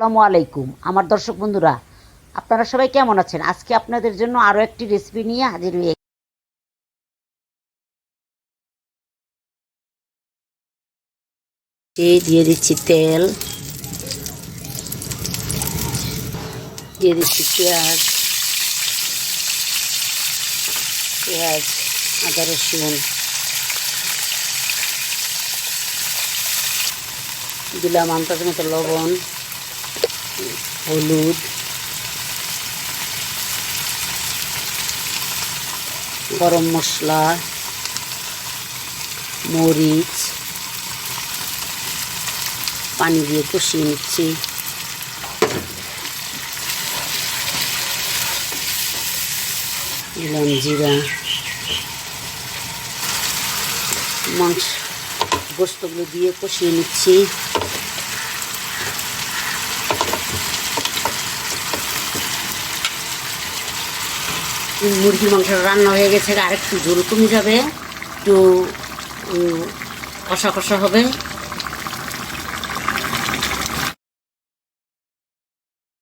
আসসালামু আলাইকুম আমার দর্শক বন্ধুরা, আপনারা সবাই কেমন আছেন? আজকে আপনাদের জন্য আরও একটি রেসিপি নিয়ে হাজির হয়ে দিয়ে দিচ্ছি তেল, দিয়ে দিচ্ছি পেঁয়াজ, আদা রসুন দিলাম, আন্দাজ মতো লবণ, হলুদ, গরম মশলা, মরিচ, পানি দিয়ে কষিয়ে নিচ্ছি। দিলাম জিরা, মাংস গোস্তগুলো দিয়ে কষিয়ে নিচ্ছি। মুরগির মাংস রান্না হয়ে গেছে, আর একটু ঝোল কমে যাবে, একটু কষা কষা হবে।